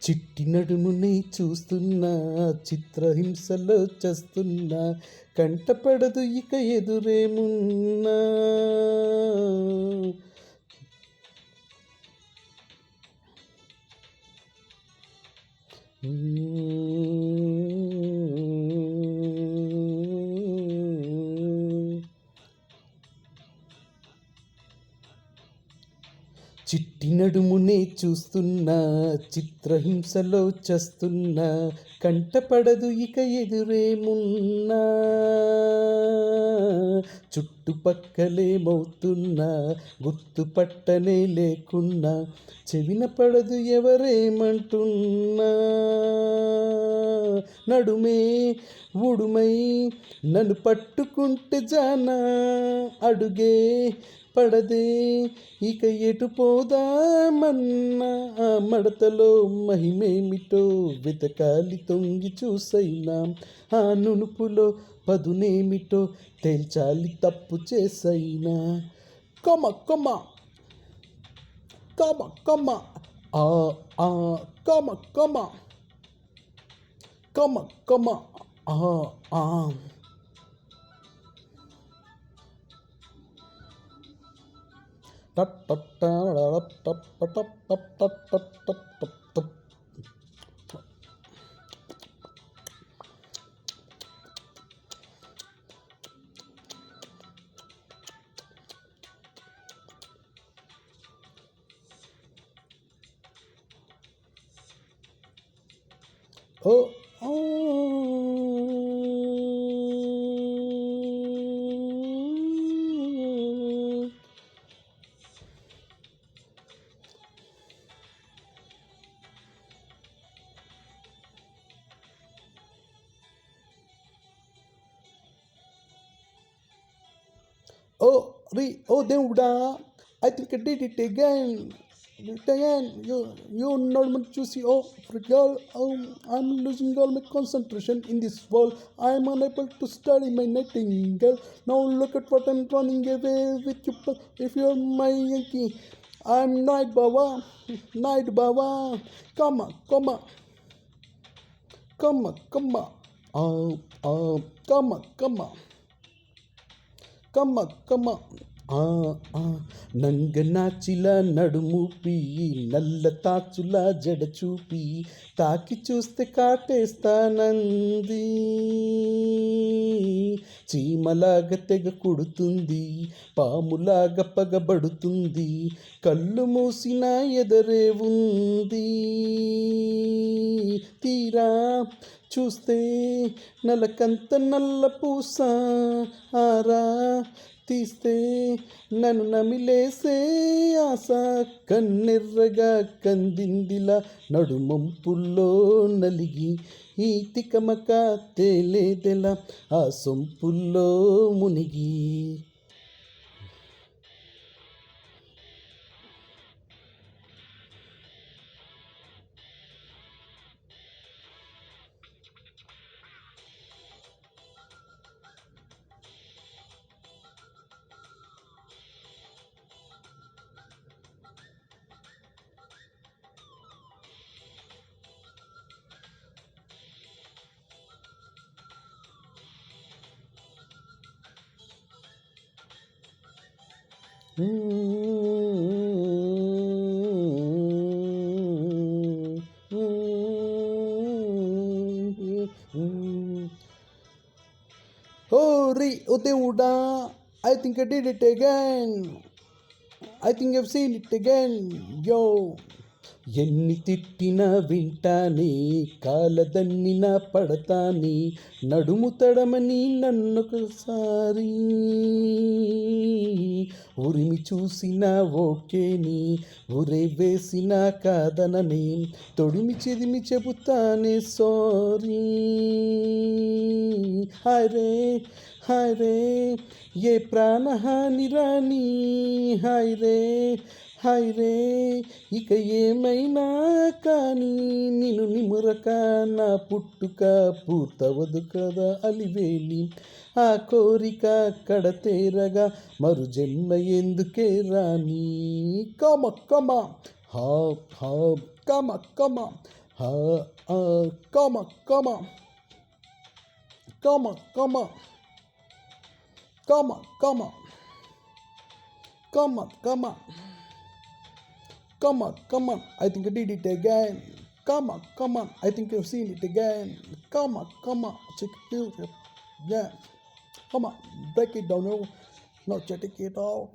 చిట్టి నడుముని చూస్తున్నా, చిత్రహింసలో చస్తున్నా, కంటపడదు ఇక ఎదురేమున్నా. చిట్టి నడుమునే చూస్తున్నా, చిత్రహింసలో చస్తున్నా, కంటపడదు ఇక ఎదురేమున్నా. చుట్టుపక్కలేమవుతున్నా, గుర్తుపట్టనే లేకున్నా, చెవిన పడదు ఎవరేమంటున్నా. నడుమే ఉడుమై నన్ను పట్టుకుంటే జానా, అడుగే పడదే ఇక ఎటు పోదామన్నా. ఆ మడతలో మహిమేమిటో వెతకాలి తొంగి చూసైనా, ఆ నునుపులో పదునేమిటో తేల్చాలి తప్పు చేసైనా. కొమ కొమ కొమ కొమ ఆ ఆ కొమ కొమ కొమ కొమ ఆ ఆ. Oh, oh, దేవుడా, I think I did it again. You not choosy. Oh, girl, I'm losing all my concentration in this world. I'm unable to study my nightingale. Now look at what I'm running away with you. If you're my Yankee, I'm Night Baba. Come on. Come on. నంగనాచిల నడుమూపి, నల్ల తాచుల జడ చూపి, తాకి చూస్తే కాటేస్తానంది. చీమలాగా తెగ కుడుతుంది, పాములాగా పగబడుతుంది, కళ్ళు మూసిన ఎదరే ఉంది. తీరా చూస్తే నలకంత నల్ల పూస, ఆరా తీస్తే నన్ను నమిలేసే ఆశ, కన్నెర్రగా కందిందిలా నడుమంపుల్లో నలిగి, ఈ తికమక తేలేదెలా ఆ సొంపుల్లో మునిగి. Oh దేవుడా, I think I did it again. I think I've seen it again. Yo, ఎన్ని తిట్టినా వింటానే, కాలదన్నినా పడతానే, నడుము తడమని నన్నొకసారి. ఉరిమి చూసినా ఓకేని, ఉరే వేసినా కాదనని, తొడిమి చెదిమి చెబుతానే సారీ. హాయ్ రే ఏ ప్రాణహాని రాని, హాయ్ రే ఇక ఏమైనా కానీ, నిన్ను నిమురక నా పుట్టుక పూర్తవదు కదా అలివేలి. ఆ కోరిక కడతేరగా మరు జన్మ ఎందుకే రాని. Come come Come on, come on, come on, come on, come on, come on, come on, come on, come on, come on. I think I did it again. Come on. I think you've seen it again. Come on. Check it out. Yeah. Come on, break it down. Now check it out.